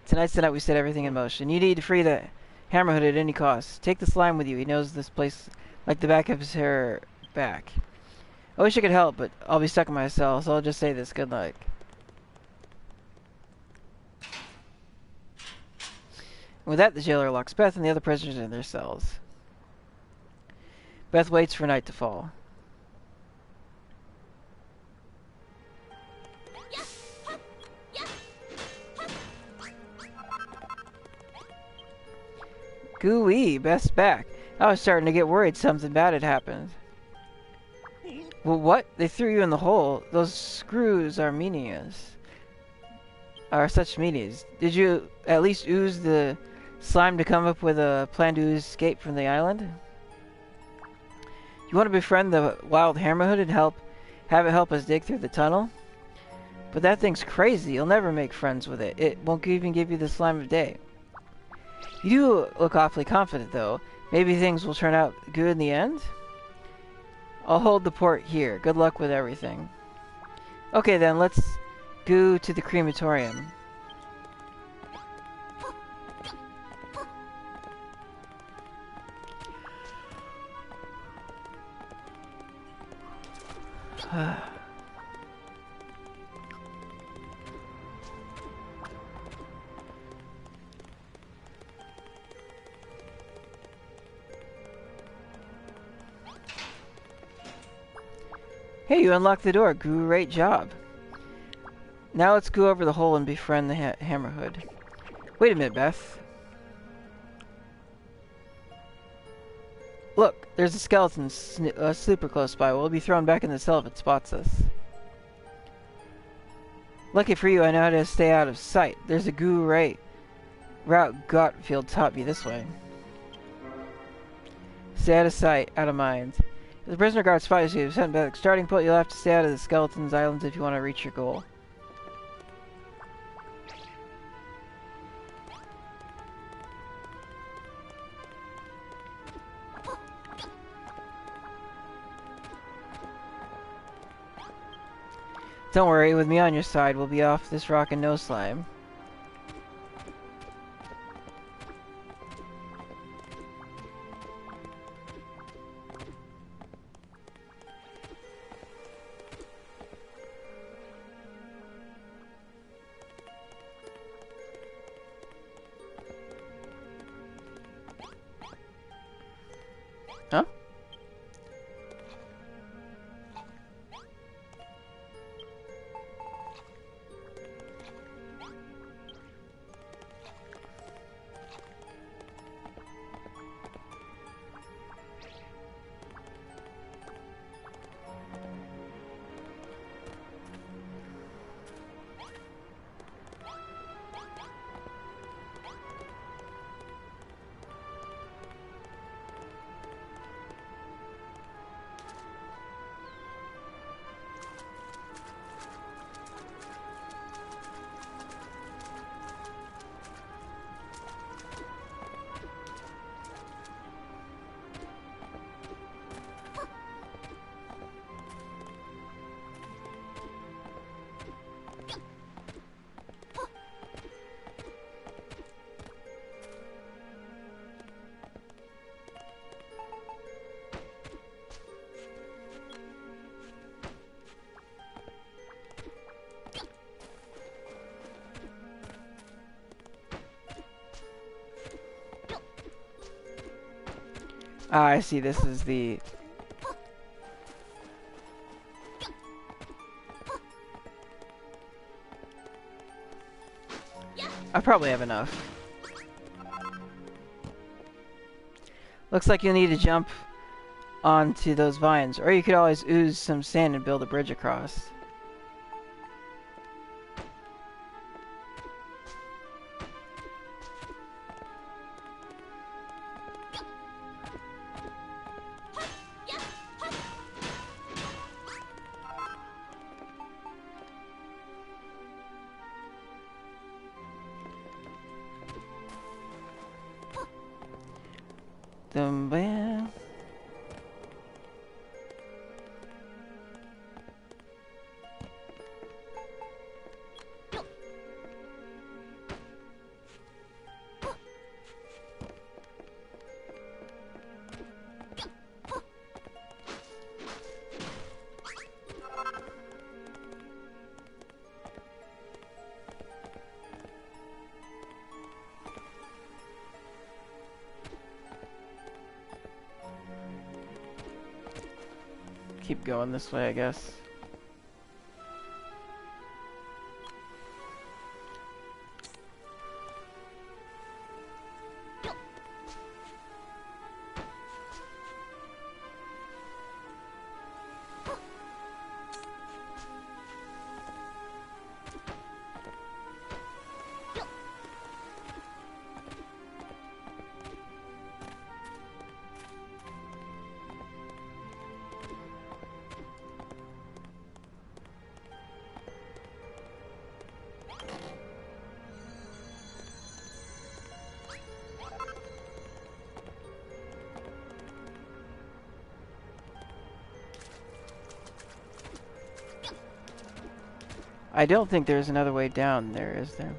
Tonight's the night we set everything in motion. You need to free the Hammerhood at any cost. Take the slime with you. He knows this place like the back of his hair back. I wish I could help, but I'll be stuck in my cell, so I'll just say this. Good luck. With that, the jailer locks Beth and the other prisoners in their cells. Beth waits for night to fall. Gooey, Beth's back. I was starting to get worried something bad had happened. Well, what? They threw you in the hole. Those screws are meaningless. Are such meanies. Did you at least ooze the slime to come up with a plan to escape from the island? You want to befriend the wild Hammerhood and have it help us dig through the tunnel? But that thing's crazy. You'll never make friends with it. It won't even give you the slime of day. You do look awfully confident, though. Maybe things will turn out good in the end? I'll hold the port here. Good luck with everything. Okay, then, let's go to the crematorium. Hey, you unlocked the door. Great job. Now let's go over the hole and befriend the Hammerhood. Wait a minute, Beth. Look, there's a skeleton super close by. We'll be thrown back in the cell if it spots us. Lucky for you, I know how to stay out of sight. There's a goo route Gotfield taught me this way. Stay out of sight, out of mind. If the prisoner guard spies you, sent back starting point, you'll have to stay out of the skeleton's islands if you want to reach your goal. Don't worry, with me on your side, we'll be off this rock and no slime. Huh? Ah, I see. This is the... I probably have enough. Looks like you'll need to jump onto those vines, or you could always ooze some sand and build a bridge across. Man. Keep going this way, I guess. I don't think there's another way down there, is there?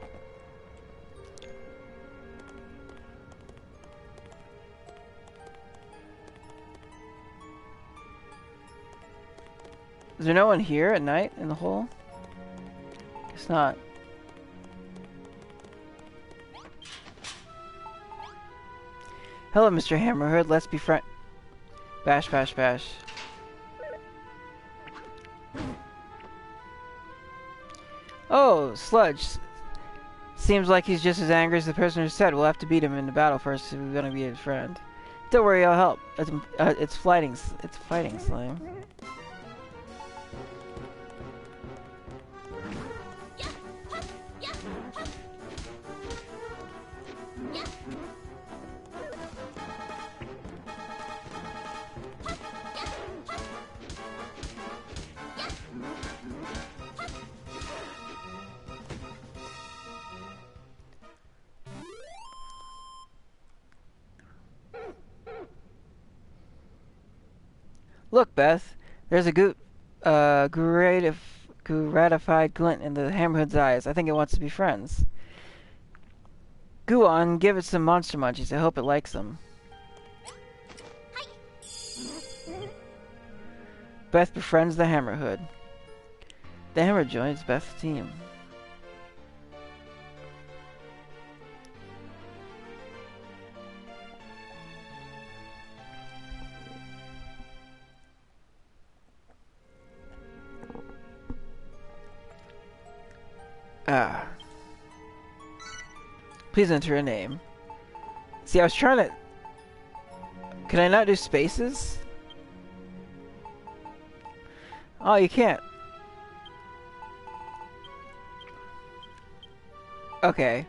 Is there no one here at night in the hole? It's not. Hello, Mr. Hammerhead. Let's be friend. Bash, bash, bash. Oh, Sludge. Seems like he's just as angry as the person who said we'll have to beat him in the battle first if we're gonna be his friend. Don't worry, I'll help. It's fighting slime. Look, Beth. There's a gratified glint in the Hammerhead's eyes. I think it wants to be friends. Go on, give it some monster munchies. I hope it likes them. Beth befriends the Hammerhead. The Hammer joins Beth's team. Please enter a name. See, I was trying to... Can I not do spaces? Oh, you can't. Okay.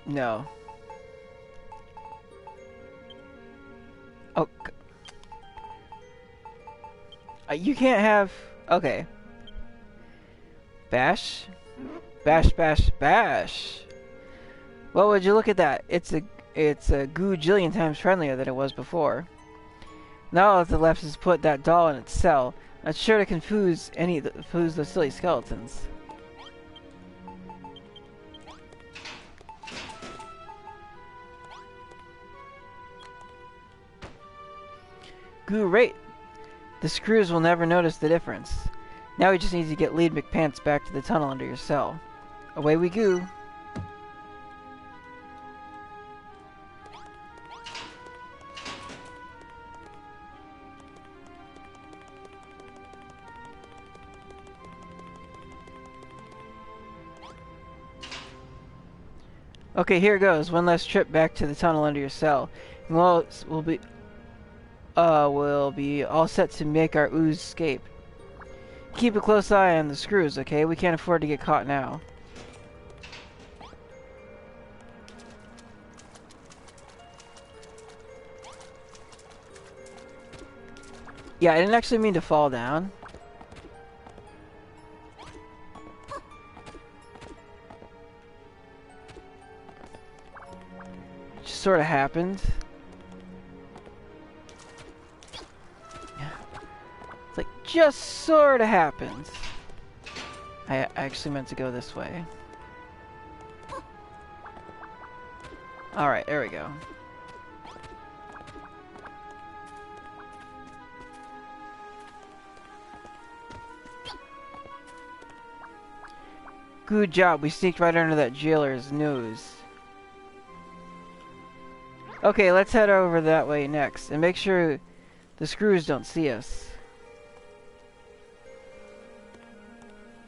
No. Oh. You can't have... Okay. Bash? Bash, bash, bash. Well, would you look at that? It's a goo-jillion times friendlier than it was before. Now all that's left is put that doll in its cell. That's sure to confuse the silly skeletons. Great! The screws will never notice the difference. Now we just need to get Lead McPants back to the tunnel under your cell. Away we go! Okay, here goes. One last trip back to the tunnel under your cell. And we'll be all set to make our ooze escape. Keep a close eye on the screws, okay? We can't afford to get caught now. Yeah, I didn't actually mean to fall down. It just sort of happened. It's like, just sort of happened. I actually meant to go this way. Alright, there we go. Good job, we sneaked right under that jailer's nose. Okay, let's head over that way next, and make sure the screws don't see us.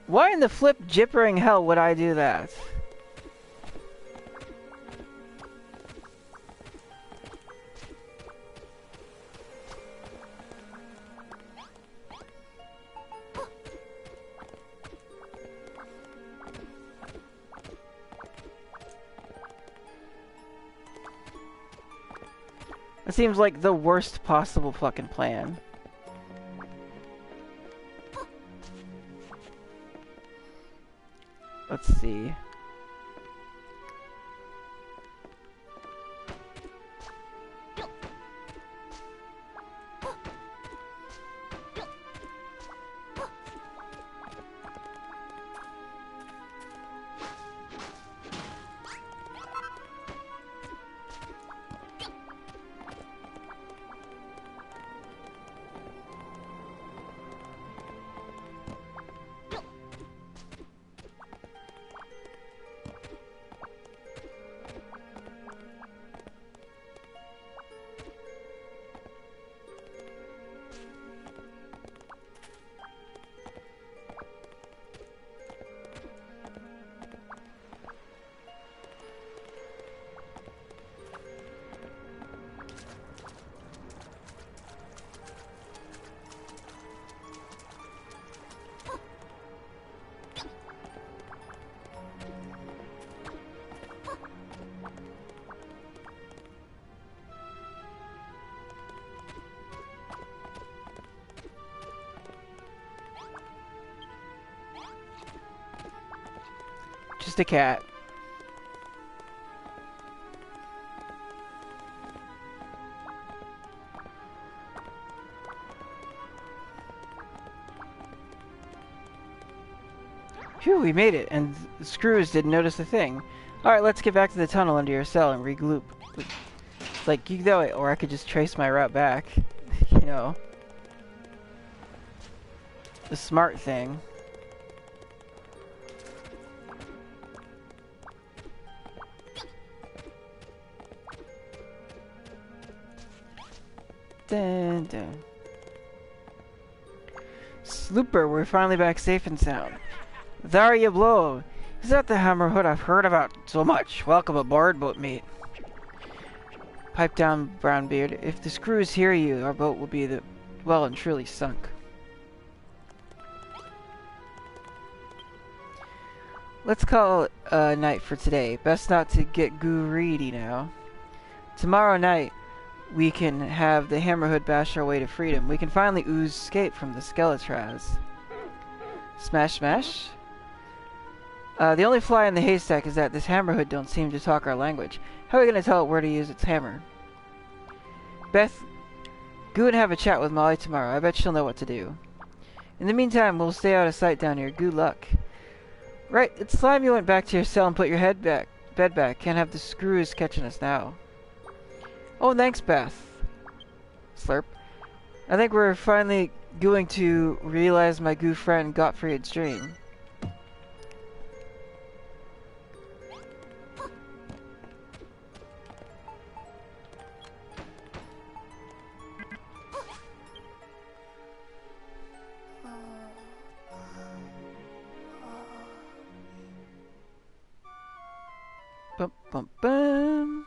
Why in the flip jippering hell would I do that? It seems like the worst possible fucking plan. Let's see. Just a cat. Phew, we made it, and the screws didn't notice a thing. Alright, let's get back to the tunnel under your cell and regroup. It's like, you know it, or I could just trace my route back. You know. The smart thing. Dun, dun. Slooper, we're finally back safe and sound. There you blow. Is that the Hammerhood I've heard about so much? Welcome aboard, boatmate. Pipe down, Brownbeard. If the screws hear you, our boat will be well and truly sunk. Let's call it a night for today. Best not to get greedy now. Tomorrow night, we can have the Hammerhood bash our way to freedom. We can finally ooze escape from the Skeletraz. Smash smash? The only fly in the haystack is that this Hammerhood don't seem to talk our language. How are we going to tell it where to use its hammer? Beth Go and have a chat with Molly tomorrow. I bet she'll know what to do. In the meantime, we'll stay out of sight down here. Good luck. Right, it's time you went back to your cell and put your bed back. Can't have the screws catching us now. Oh, thanks, Beth. Slurp. I think we're finally going to realize my goo friend Gottfried's dream. Bum, bum, bum.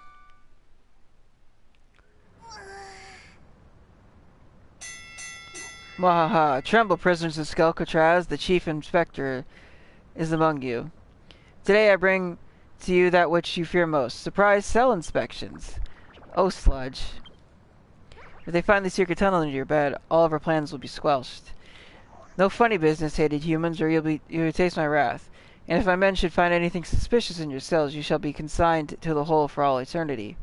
Wahaha. Tremble, prisoners of Skelcatraz. The chief inspector is among you. Today I bring to you that which you fear most. Surprise cell inspections. Oh, sludge. If they find the secret tunnel into your bed, all of our plans will be squelched. No funny business, hated humans, or you will taste my wrath. And if my men should find anything suspicious in your cells, you shall be consigned to the hole for all eternity.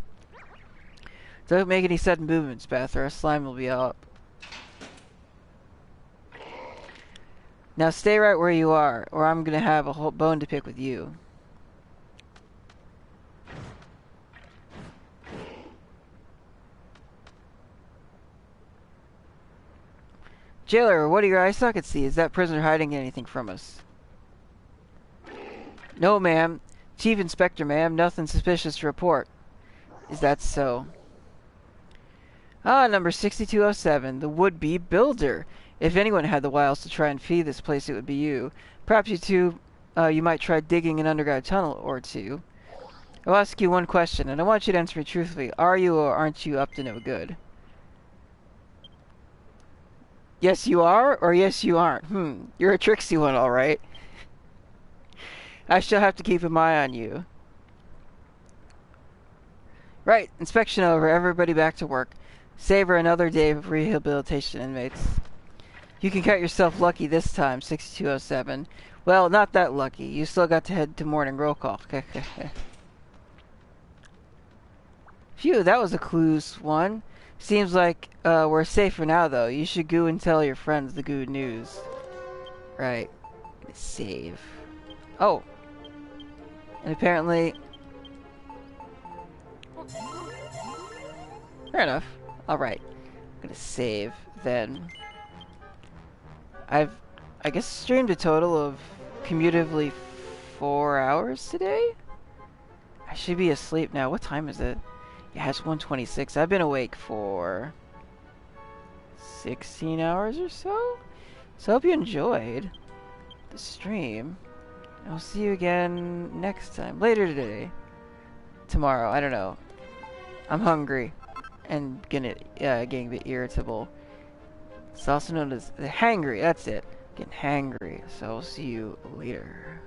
Don't make any sudden movements, Beth, or our slime will be up. Now stay right where you are, or I'm gonna have a whole bone to pick with you. Jailer, what do your eye sockets see? Is that prisoner hiding anything from us? No, ma'am. Chief Inspector, ma'am. Nothing suspicious to report. Is that so? Ah, number 6207, the would-be builder. If anyone had the wiles to try and feed this place, it would be you. Perhaps you two, you might try digging an underground tunnel or two. I'll ask you one question, and I want you to answer me truthfully. Are you or aren't you up to no good? Yes, you are, or yes, you aren't. You're a tricksy one, all right. I shall have to keep an eye on you. Right, inspection over. Everybody back to work. Savor another day of rehabilitation, inmates. You can count yourself lucky this time, 6207. Well, not that lucky. You still got to head to morning roll call. Phew, that was a clues one. Seems like we're safe for now, though. You should go and tell your friends the good news. Right. Save. Oh. And apparently... Fair enough. Alright. I'm gonna save, then. I've, I guess, streamed a total of cumulatively 4 hours today? I should be asleep now. What time is it? Yeah, it's 1:26. I've been awake for 16 hours or so? So I hope you enjoyed the stream. I'll see you again next time. Later today. Tomorrow. I don't know. I'm hungry. And getting a bit irritable. It's also known as the hangry. That's it. Getting hangry. So I'll see you later.